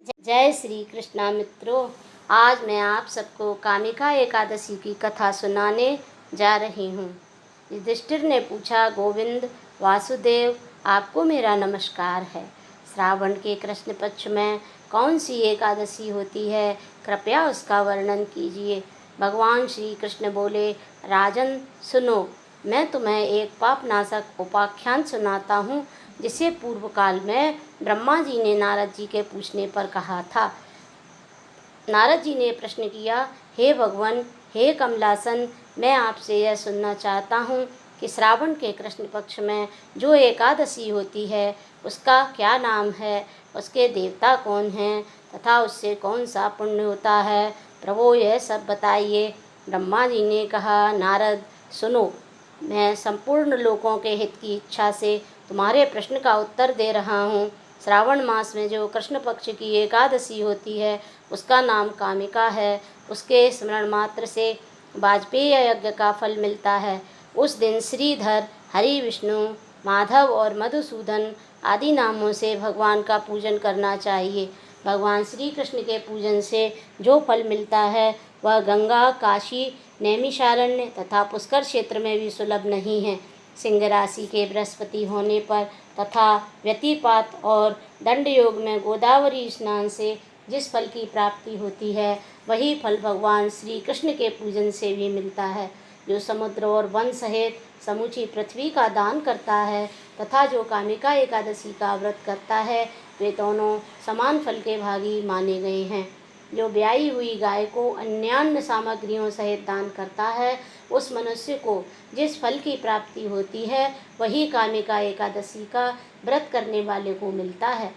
जय श्री कृष्णा मित्रों। आज मैं आप सबको कामिका एकादशी की कथा सुनाने जा रही हूँ। युधिष्ठिर ने पूछा, गोविंद वासुदेव, आपको मेरा नमस्कार है। श्रावण के कृष्ण पक्ष में कौन सी एकादशी होती है, कृपया उसका वर्णन कीजिए। भगवान श्री कृष्ण बोले, राजन सुनो, मैं तुम्हें एक पापनाशक उपाख्यान सुनाता हूँ, जिसे पूर्व काल में ब्रह्मा जी ने नारद जी के पूछने पर कहा था। नारद जी ने प्रश्न किया, हे भगवान, हे कमलासन, मैं आपसे यह सुनना चाहता हूँ कि श्रावण के कृष्ण पक्ष में जो एकादशी होती है उसका क्या नाम है, उसके देवता कौन हैं तथा उससे कौन सा पुण्य होता है, प्रभु यह सब बताइए। ब्रह्मा जी ने कहा, नारद सुनो, मैं संपूर्ण लोगों के हित की इच्छा से तुम्हारे प्रश्न का उत्तर दे रहा हूँ। श्रावण मास में जो कृष्ण पक्ष की एकादशी होती है उसका नाम कामिका है। उसके स्मरण मात्र से वाजपेयी यज्ञ का फल मिलता है। उस दिन श्रीधर, हरि, विष्णु, माधव और मधुसूदन आदि नामों से भगवान का पूजन करना चाहिए। भगवान श्री कृष्ण के पूजन से जो फल मिलता है वह गंगा, काशी, नैमिषारण्य तथा पुष्कर क्षेत्र में भी सुलभ नहीं है। सिंह राशि के बृहस्पति होने पर तथा व्यतिपात और दंड योग में गोदावरी स्नान से जिस फल की प्राप्ति होती है वही फल भगवान श्री कृष्ण के पूजन से भी मिलता है। जो समुद्र और वन सहित समूची पृथ्वी का दान करता है तथा जो कामिका एकादशी का व्रत करता है वे दोनों समान फल के भागी माने गए हैं। जो ब्याई हुई गाय को अन्यान्य सामग्रियों सहित दान करता है उस मनुष्य को जिस फल की प्राप्ति होती है वही कामिका एकादशी का व्रत करने वाले को मिलता है।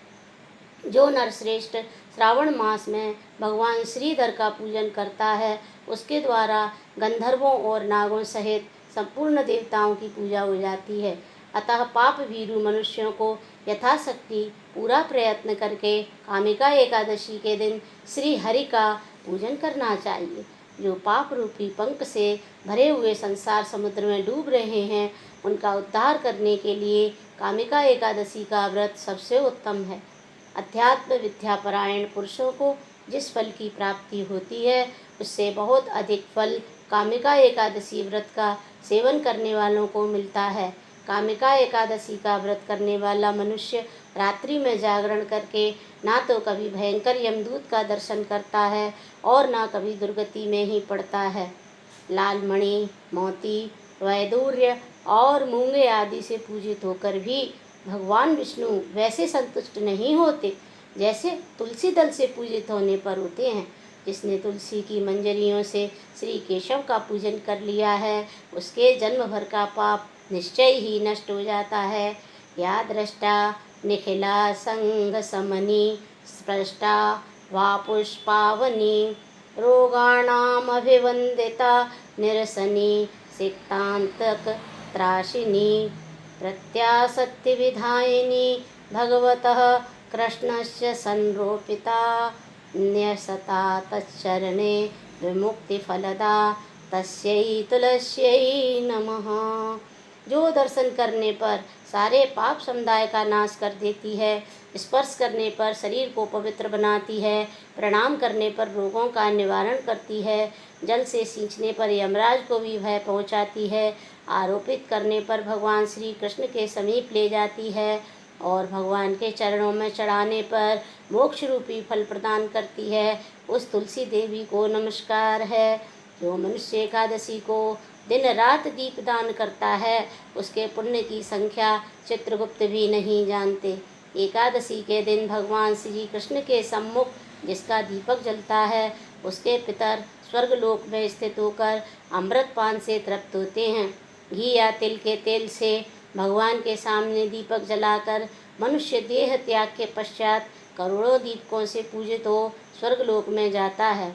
जो नरश्रेष्ठ श्रावण मास में भगवान श्रीधर का पूजन करता है उसके द्वारा गंधर्वों और नागों सहित संपूर्ण देवताओं की पूजा हो जाती है। अतः पाप भीरु मनुष्यों को यथाशक्ति पूरा प्रयत्न करके कामिका एकादशी के दिन श्री हरि का पूजन करना चाहिए। जो पाप रूपी पंख से भरे हुए संसार समुद्र में डूब रहे हैं उनका उद्धार करने के लिए कामिका एकादशी का व्रत सबसे उत्तम है। अध्यात्म विद्यापरायण पुरुषों को जिस फल की प्राप्ति होती है उससे बहुत अधिक फल कामिका एकादशी व्रत का सेवन करने वालों को मिलता है। कामिका एकादशी का व्रत करने वाला मनुष्य रात्रि में जागरण करके ना तो कभी भयंकर यमदूत का दर्शन करता है और ना कभी दुर्गति में ही पड़ता है। लाल मणि, मोती, वैदूर्य और मूंगे आदि से पूजित होकर भी भगवान विष्णु वैसे संतुष्ट नहीं होते जैसे तुलसी दल से पूजित होने पर होते हैं। जिसने तुलसी की मंजरियों से श्री केशव का पूजन कर लिया है उसके जन्म भर का पाप निश्चय ही नष्ट हो जाता है। या दृष्टा निखिला संग समनी स्पृष्टा वा पुष्पावनी रोगाणाम अभिवंदिता निरसनी सिक्तांतक त्राशिनी प्रत्यासत्ति विधायिनी भगवतः कृष्णस्य संरोपिता न्यसता तच्चरणे विमुक्तिफलदा तस्यै तुलस्यै नमः। जो दर्शन करने पर सारे पाप समुदाय का नाश कर देती है, स्पर्श करने पर शरीर को पवित्र बनाती है, प्रणाम करने पर रोगों का निवारण करती है, जल से सींचने पर यमराज को भी भय पहुंचाती है, आरोपित करने पर भगवान श्री कृष्ण के समीप ले जाती है और भगवान के चरणों में चढ़ाने पर मोक्ष रूपी फल प्रदान करती है, उस तुलसी देवी को नमस्कार है। जो मनुष्य एकादशी को दिन रात दीपदान करता है उसके पुण्य की संख्या चित्रगुप्त भी नहीं जानते। एकादशी के दिन भगवान श्री कृष्ण के सम्मुख जिसका दीपक जलता है उसके पितर स्वर्गलोक में स्थित होकर अमृतपान से तृप्त होते हैं। घी या तिल के तेल से भगवान के सामने दीपक जलाकर मनुष्य देह त्याग के पश्चात करोड़ों दीपकों से पूजित हो स्वर्गलोक में जाता है।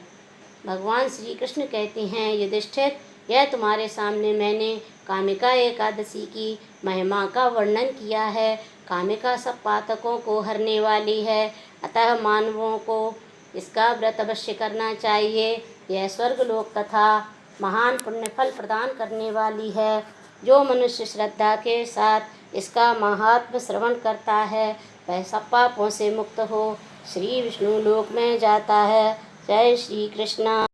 भगवान श्री कृष्ण कहते हैं, युधिष्ठिर, यह तुम्हारे सामने मैंने कामिका एकादशी की महिमा का वर्णन किया है। कामिका सब पातकों को हरने वाली है, अतः मानवों को इसका व्रत अवश्य करना चाहिए। यह स्वर्गलोक तथा महान पुण्य फल प्रदान करने वाली है। जो मनुष्य श्रद्धा के साथ इसका महात्म श्रवण करता है वह सब पापों से मुक्त हो श्री विष्णु लोक में जाता है। जय श्री कृष्णा।